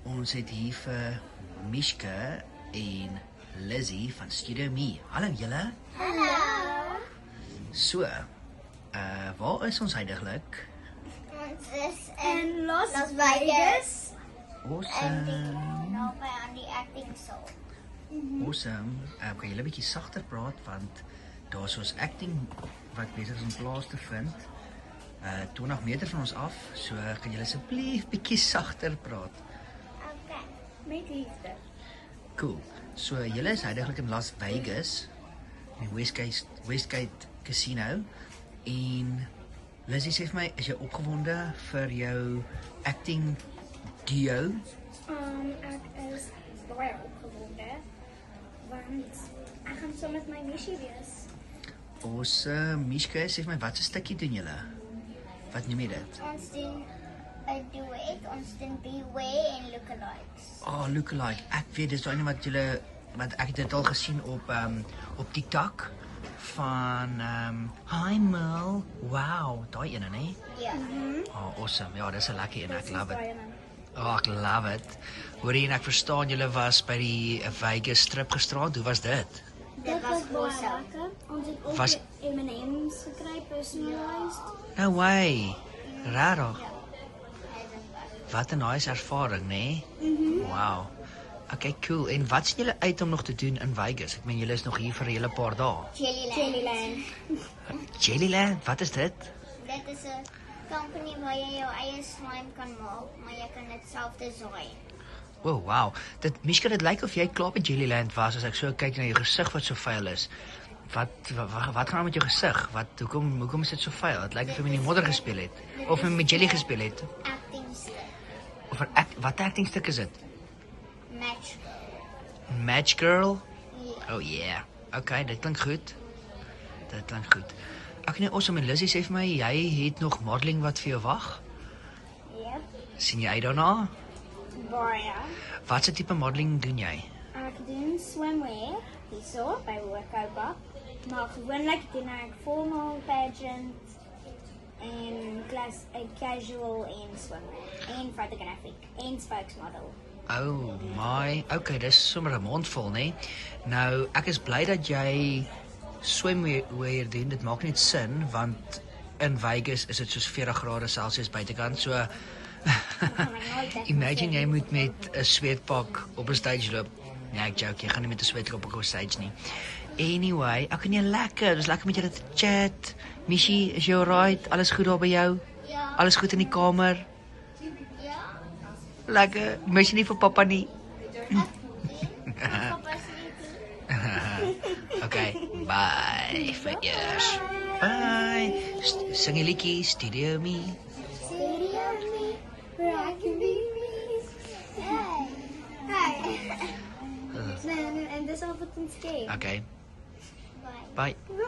Ons het hier vir Mishka en Lizzie van Studio Me. Hallo julle. Hallo. So, waar is ons huidiglik? Ons is in Las Vegas. Awesome. Naby aan die acting school. Awesome. Kan julle 'n bietjie sagter praat want daar's ons acting wat besig is om plaas te vind. 20 meter van ons af. So kan julle asseblief bietjie sagter praat. Okay. Met liefde. Cool. So julle is huidiglik in Las Vegas, in Westgate Casino. En Lizzie sê vir my, is jy opgewonde vir jou acting duo? Ek is baie opgewonde want ek gaan saam met my missie wees. Awesome. Mishka sê vir my, wat 'n stukkie doen julle? Wat noem jy dit? Ons doen 'n duet, ons doen Beware en Lookalikes. Oh, lookalike. Ek weet dis daai wat julle, want ek het dit al gesien op TikTok van Hi Mel. Wow, daai ene, né? Ja. Oh, awesome. Ja, dis 'n lekker een. Ek love it. Baie man. Oh, ek love it. Hoorie, en ek verstaan julle was by die Vegas strip gisteraand. Hoe was dit? Dit was awesome. lekker. Ons het ook Was- M&M's gekry, personalized. No way. Rarig. Wat 'n nice ervaring, né? Wow. Okay, cool. En wat sien julle uit om nog te doen in Vegas? Ek meen julle is nog hier vir 'n hele paar dae. Jellyland. Jellyland, wat is dit? Dit is 'n company waar jy jou eie slime kan maak, maar jy kan dit self design. Oh, wow. Mishka, dit lyk of jy klaar by Jellyland was as ek so kyk na jou gesig wat so vuil is. Wat gaan aan met jou gesig? Hoekom is dit so vuil? Dit lyk of jy met die modder gespeel het of met jelly gespeel het. Acting stuk. Of wat actingstuk is dit? Match. Match Girl? Ja. Oh yeah. Okay, dit klink goed. Ek nee, awesome. En Lizzie sê vir my jy het nog modeling wat vir jou wag. Yep. Sien jy uit daarna? Baie. Watse tipe modeling doen jy? Ek doen swimwear, hierso by Workout Bar. Maar gewoonlik doen ek formal pageant en casual en swimwear en photographic en spokesmodel. Oh my. Okay, dis sommer 'n mond vol, né? Nou, ek is bly dat jy swimwear doen. Dit maak net sin want in Vegas is dit soos 40 grade Celsius buitekant. So imagine jy moet met 'n sweetpak op 'n stage loop. Nee, ek joke, jy gaan nie met 'n sweetpak op 'n stage nie. Anyway, ek kan nie lekker. Dis lekker met julle te chat. Mishi, is jy alright? Alles goed daar by jou? Ja. Alles goed in die kamer? Ja. Lekker. Mis jy nie vir pappa nie? Papa sê Okay, bye vir eers. Bye. Sing 'n liedjie, Studio Me. Studio Me, where I can be me. Hey. En dis al wat ons gee. Okay, Bye. bye.